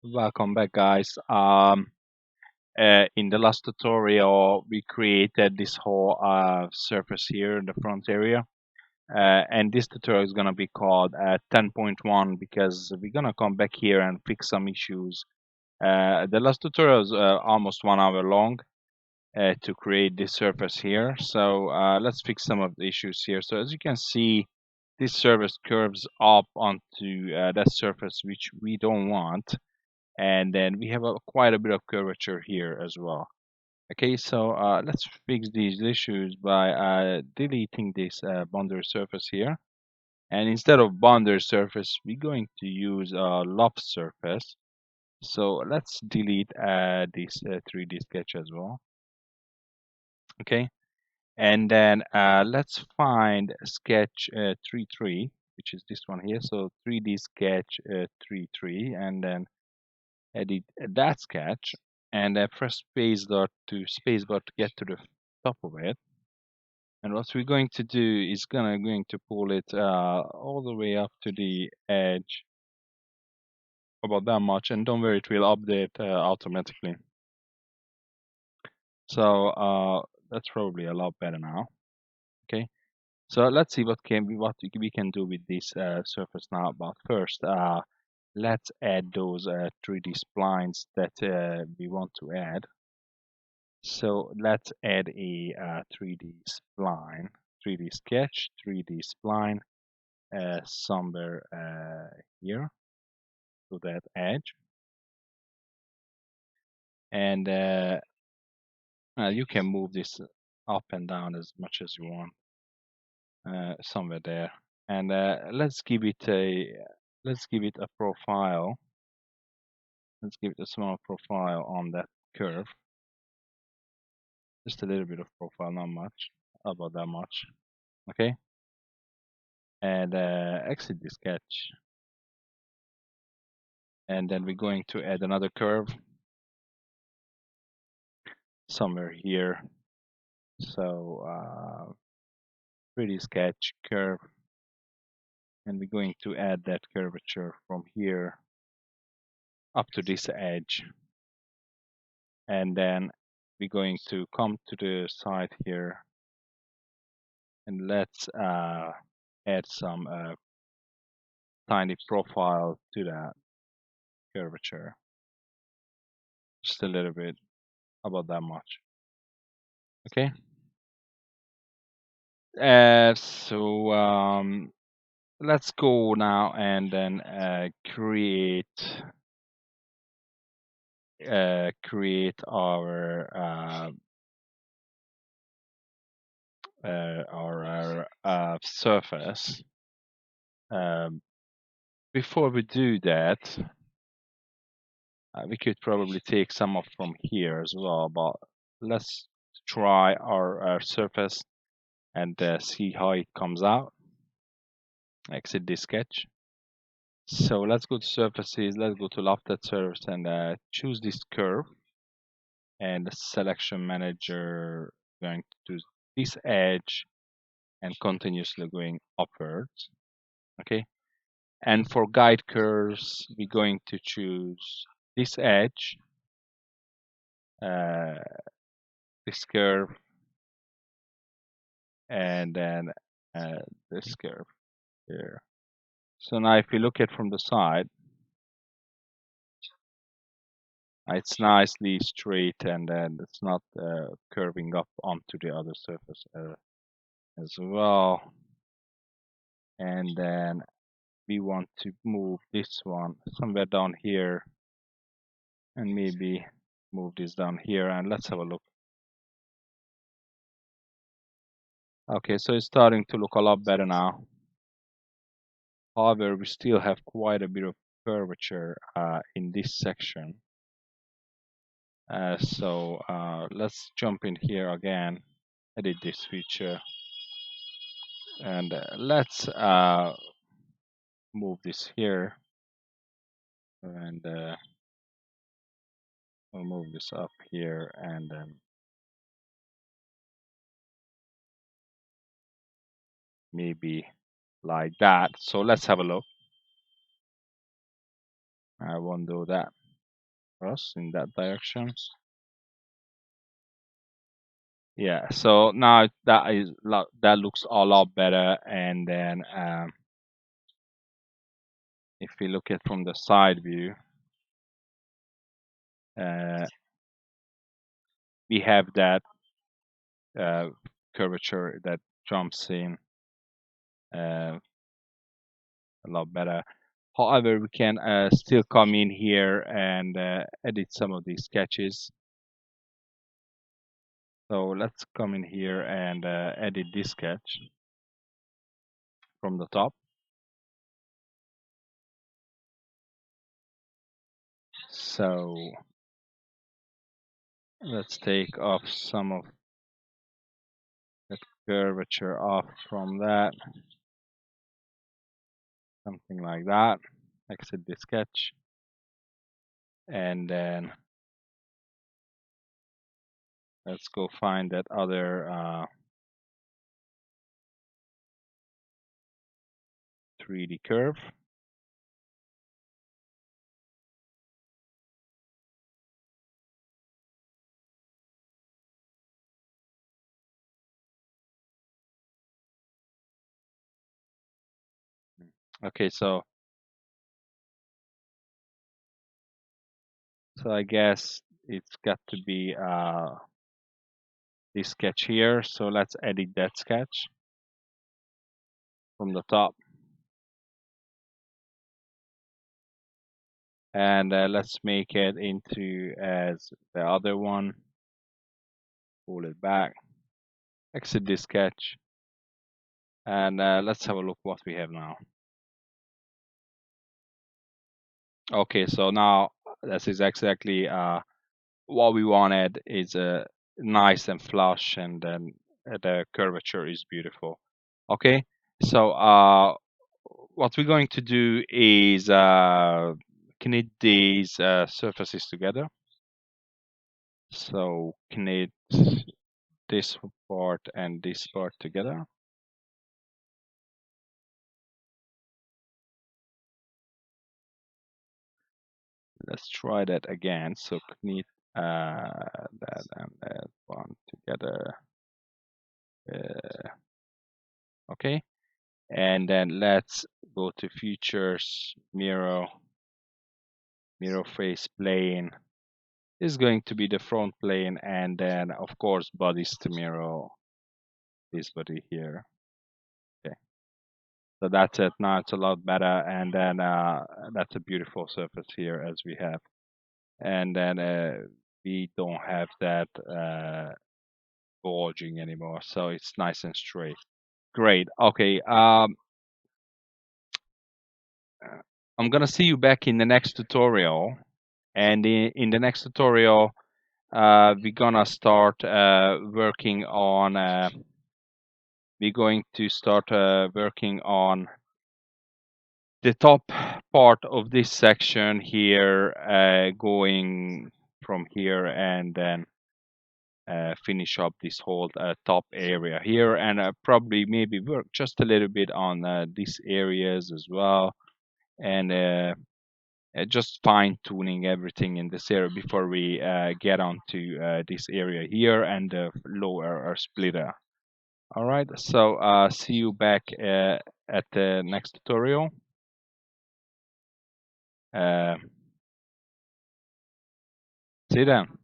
Welcome back, guys. In the last tutorial, we created this whole surface here in the front area. And this tutorial is going to be called 10.1 because we're going to come back here and fix some issues. The last tutorial is almost 1 hour long to create this surface here. So let's fix some of the issues here. So as you can see, this surface curves up onto that surface, which we don't want, and then we have quite a bit of curvature here as well. Okay, so let's fix these issues by deleting this boundary surface here, and instead of boundary surface we're going to use a loft surface. So let's delete this 3D sketch as well. Okay, and then let's find sketch 3.3, which is this one here. So 3D sketch 3.3, and then edit that sketch, and press spacebar to get to the top of it. And what we're going to do is going to pull it all the way up to the edge, about that much, and don't worry, it will update automatically. So that's probably a lot better now. Okay, so let's see what we can do with this surface now. But first, let's add those 3D splines that we want to add. So let's add a 3D spline, 3D sketch, 3D spline somewhere here to that edge. And you can move this up and down as much as you want, somewhere there. And let's give it a profile. Let's give it a small profile on that curve. Just a little bit of profile, not much, about that much. Okay. And exit the sketch. And then we're going to add another curve somewhere here. So 3D sketch curve, and we're going to add that curvature from here up to this edge, and then we're going to come to the side here, and let's add some tiny profile to that curvature, just a little bit, about that much. Okay. So let's go now and then create our surface. Before we do that, we could probably take some of from here as well, but let's try our surface and see how it comes out. Exit this sketch. So let's go to surfaces, let's go to lofted surface and choose this curve, and the selection manager going to this edge and continuously going upwards. Okay, and for guide curves we're going to choose this edge, this curve, and then this curve here. So now if you look at from the side, it's nicely straight, and then it's not curving up onto the other surface as well. And then we want to move this one somewhere down here, and maybe move this down here, and let's have a look. Okay, so it's starting to look a lot better now. However, we still have quite a bit of curvature in this section. So let's jump in here again, edit this feature, and let's move this here, and we'll move this up here, and maybe like that. So let's have a look. I won't do that. us in that direction. Yeah, so now that looks a lot better. And then if we look at from the side view, uh, we have that uh, curvature that jumps in a lot better. However, we can still come in here and edit some of these sketches. So let's come in here and edit this sketch from the top. So let's take off some of that curvature off from that, something like that. Exit the sketch, and then let's go find that other 3D curve. Okay, so I guess it's got to be this sketch here. So let's edit that sketch from the top, and let's make it into as the other one. Pull it back, exit this sketch, and let's have a look what we have now. Okay, so now this is exactly what we wanted. Is nice and flush, and then the curvature is beautiful. Okay, so what we're going to do is knit these surfaces together. So knit this part and this part together. Let's try that again. So knit that and that one together. Okay, and then let's go to features, mirror face plane. This is going to be the front plane, and then of course bodies to mirror this body here. Okay, so that's it. Now it's a lot better, and then that's a beautiful surface here as we have, and then we don't have that bulging anymore, so it's nice and straight. Great. Okay. I'm gonna see you back in the next tutorial, and in the next tutorial, we're gonna start working on. We're going to start working on the top part of this section here, going from here, and then finish up this whole top area here, and probably maybe work just a little bit on these areas as well, and just fine tuning everything in this area before we get onto this area here and lower our splitter. All right, so see you back at the next tutorial. Uh, see you then.